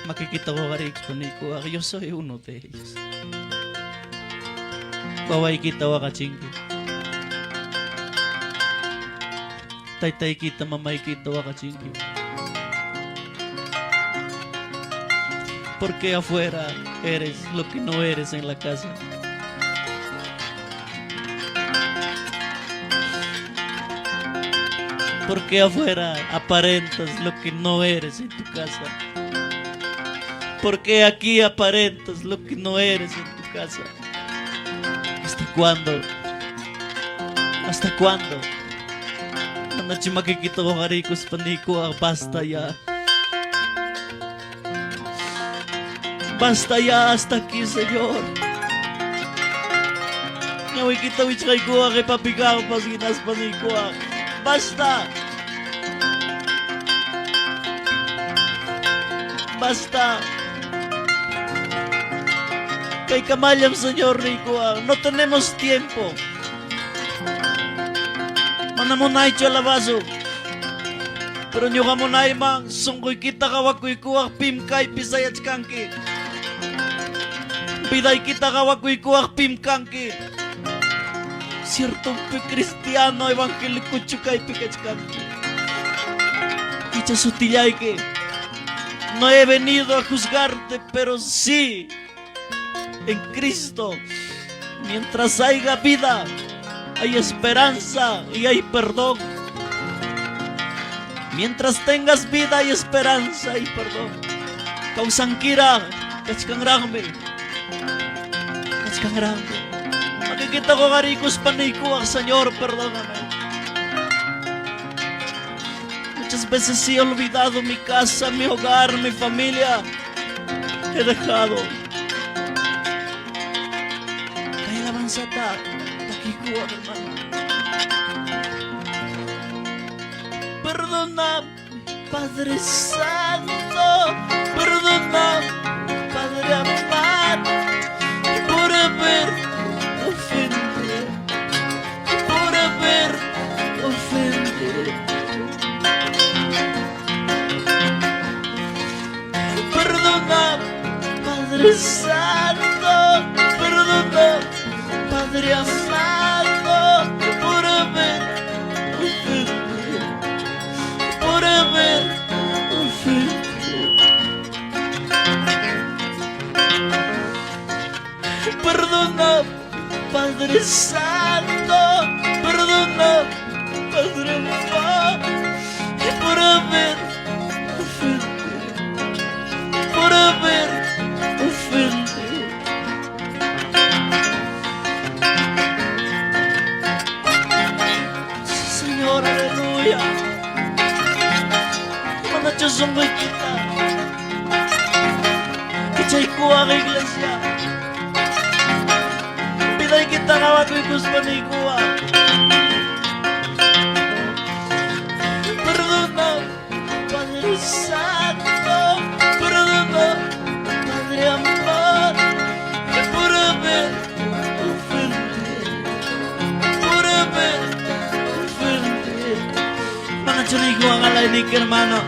makikita ko karikspani ko, yo soy uno de ellos. Baway kita wakachingki. Tay kita mamay kita wakachingki. Porque afuera eres lo que no eres en la casa. Porque afuera aparentas lo que no eres en tu casa. Porque aquí aparentas lo que no eres en tu casa. ¿Hasta cuándo? ¿Hasta cuándo? Anachi makikita ko karikos paniko, basta ya. Basta ya hasta aquí, Señor. Ngawi kita wichkay ko kay papigaw pas ginas paniko. Basta. Basta. Kay Kamalyam, Señor Rico, no tenemos tiempo. Manamunay chalabaso. Pero nyo kamunay mang sungkoy kita kawakoy kuwak pimkay pisayat kanki. Biday kita kawakoy kuwak pimkanki. Cierto cristiano evangélico chukay pikach kanki. Kicha sutillay que no he venido a juzgarte, pero sí en Cristo. Mientras haya vida, hay esperanza y hay perdón. Mientras tengas vida hay esperanza y perdón. Kausankira, kachkangrangme. Kachkangrangme. Makikita ko karikos panikuak, Señor, perdóname. Muchas veces he olvidado mi casa, mi hogar, mi familia. He dejado. Kaya labansata, takikuak, hermano. Perdona, Padre Santo, perdona, Padre amado, por haber ofendido, por haber ofendido. Perdona, Padre Santo, perdona, Padre amado, por haber ofendido. Por haber ofendido. Perdona, Padre Santo, perdona, Padre amado, por haber ofendido, por haber ofendido. Señor, aleluya. Manachosongoy kita. Kichay ko ang iglesia. Piday kita kawakoy kuspanikuwa. Perdona, Padre Santo, perdona, Padre amado, por haber ofendido, por haber ofendido. Manachonigo ang alay ni hermano.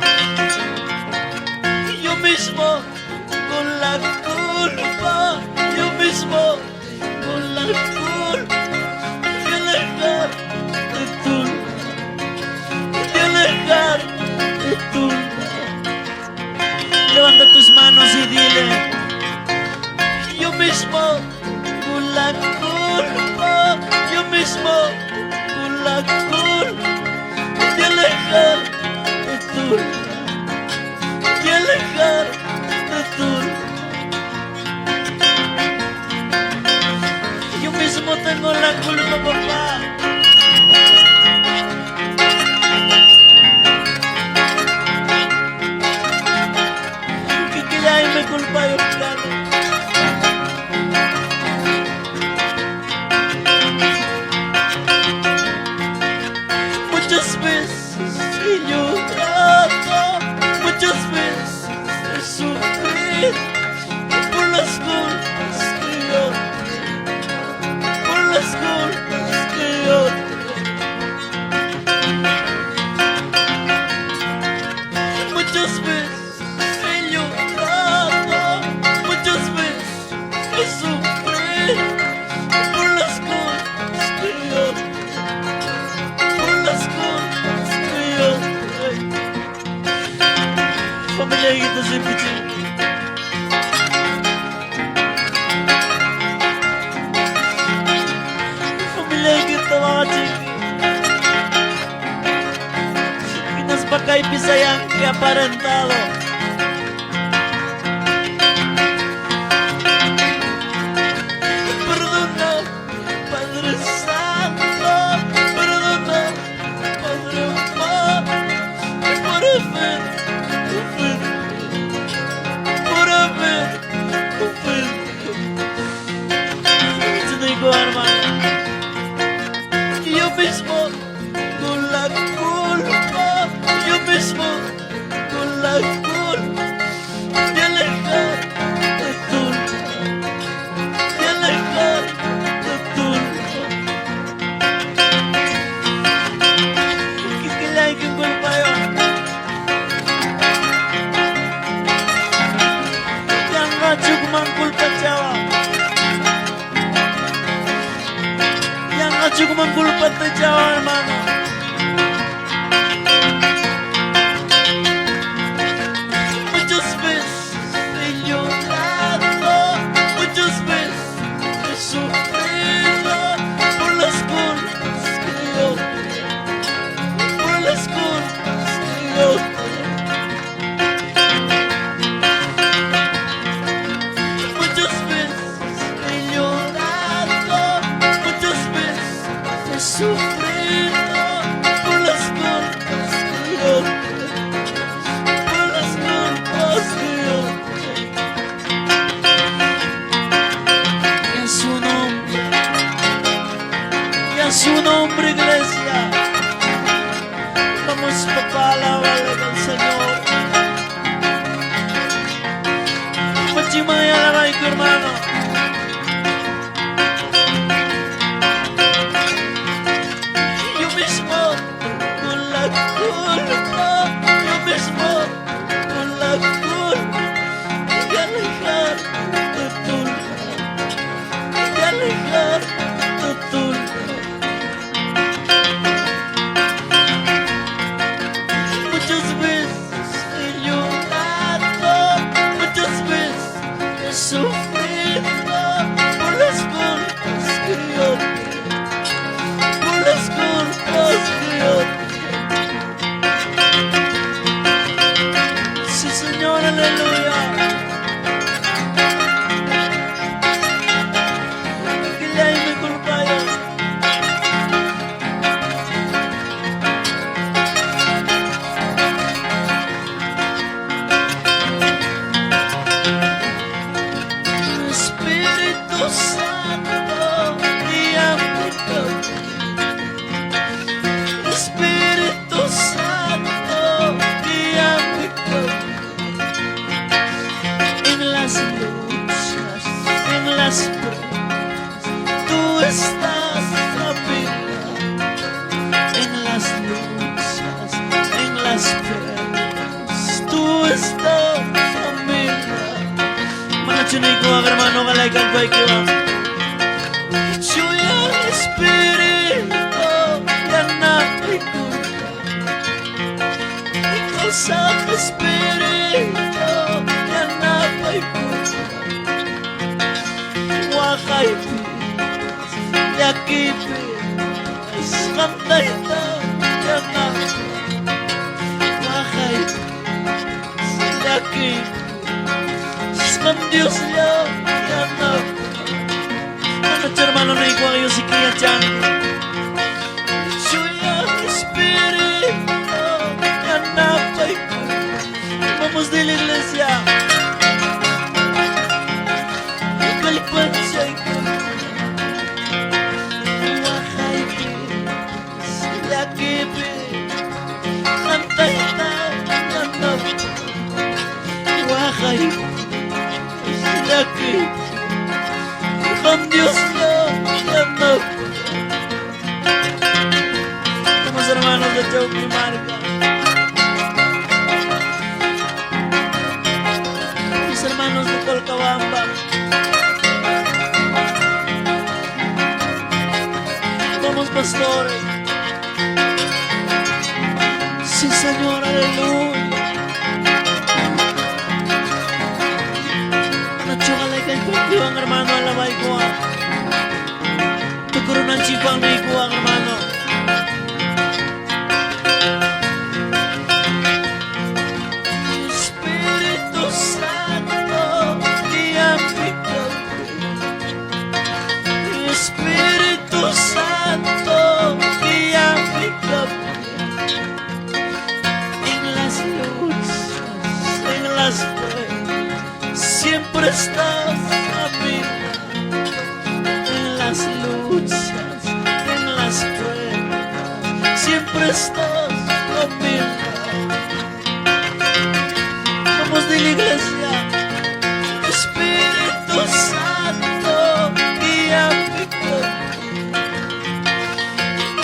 Yo mismo con la culpa, yo mismo con la culpa de alejar de tu lado, de alejar de tu lado. Levanta tus manos y dile: yo mismo con la culpa, yo mismo con la culpa de alejar de tu lado, de alejar de tu lado. Yo mismo tengo la culpa, papá. Que ya me culpa yo, claro. Muchas veces he llorado, muchas veces he sufrido por las culpas que yo tengo, por las culpas que yo tengo. Muchas veces he llorado. Pamilya kita si Pichi. Pamilya kita mga chiki. Pinas Bakay Bisayang que aparentado. Perdona, Padre Santo, perdona, Padre amor, por haber hermano, yo mismo con la culpa, yo mismo con la culpa de alejar de tu, de alejar de tu. ¿Qué le hay que culpa yo? Ya no chukuman culpa chaval. Yo como culpa te echaba, hermano. Muchas veces he llorado, muchas veces he sufrido por las culpas que yo tengo, por las culpas que yo tengo. Muchas veces he llorado, muchas veces he sufrido por las culpas que yo tengo, por las culpas que yo tengo. Y a su nombre, iglesia, vamos papá, alabarle al Señor. Pachima y alabar, hermano. Muchas veces he llorado, muchas veces he sufrido por las culpas que yo tengo, por las culpas que yo tengo. Sí, Señor, aleluya. Que le hay mi culpa yo. Espíritu Santo, guíame camino. Espíritu Santo, guíame camino. En las luchas, en las pruebas, tú estás a mi lado. En las luchas, en las pruebas, tú estás a mi lado. Manachunico, hermano, galaikan ko ikiwa. Chuya Espíritu, ganapay ko. Ikaw sa Espíritu, ganapay ko. Wakay Pinas, Yakipinas, kantay na, ganapay. Wakay Pinas, Yakipinas, con Dios ya no. Anoche, hermano, no igual yo sí que ya chan. Chuya Espíritu, ganapay ko. Vamos de la iglesia. Kalipansay ko. Wakay Pinas, Yakipinas, kantay na, ganapay. Wakay aquí con Dios yo no. Somos hermanos de Chauqui Marca. Mis hermanos de Colcabamba. Vamos, pastores. Sí, Señor, aleluya. siempre estás a mi lado, en las luchas, en las pruebas, siempre estás a mi lado. Vamos de la iglesia. Espíritu Santo, guía mi cuerpo.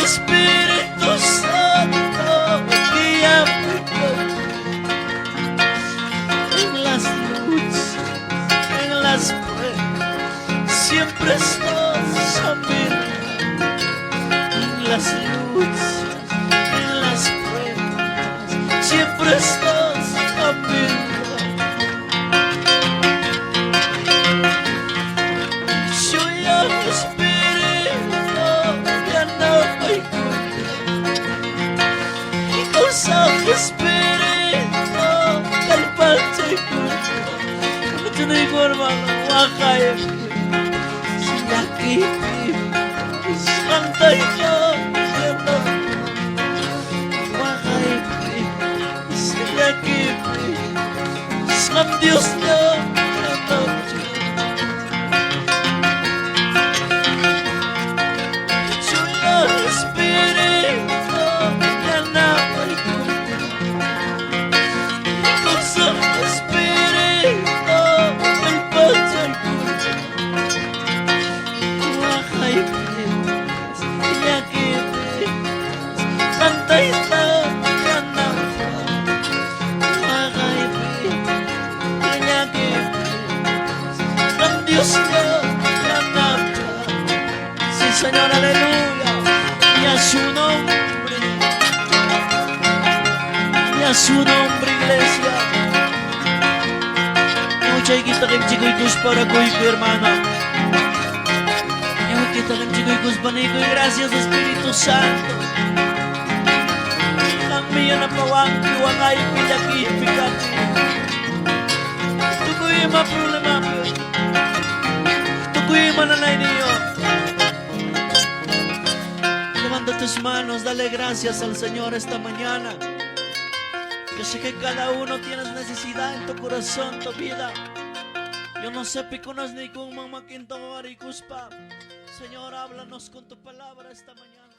Espíritu Santo, guía mi cuerpo. En las luchas, en las pruebas, siempre estás a mi lado. En las luchas, en las pruebas, siempre estás a mi lado. Espíritu, calpante y culto. Yo no digo hermano, baja si aquí santa y yo, baja si aquí san Dios no. Dios sí, Señor, aleluya. Y a su nombre, y a su nombre, iglesia. Mucha kita kim chikoy para koy hermana. Kita kim chikoy panay koy. Gracias, Espíritu Santo. Ang miya na pawang kiwangay pinakipikati. Tukoy yung mga problema ko. Levanta tus manos, dale gracias al Señor esta mañana. Yo sé que cada uno tiene necesidad en tu corazón, tu vida. Yo no sé piconas ni con mamá quinto arikuspa. Señor, háblanos con tu palabra esta mañana.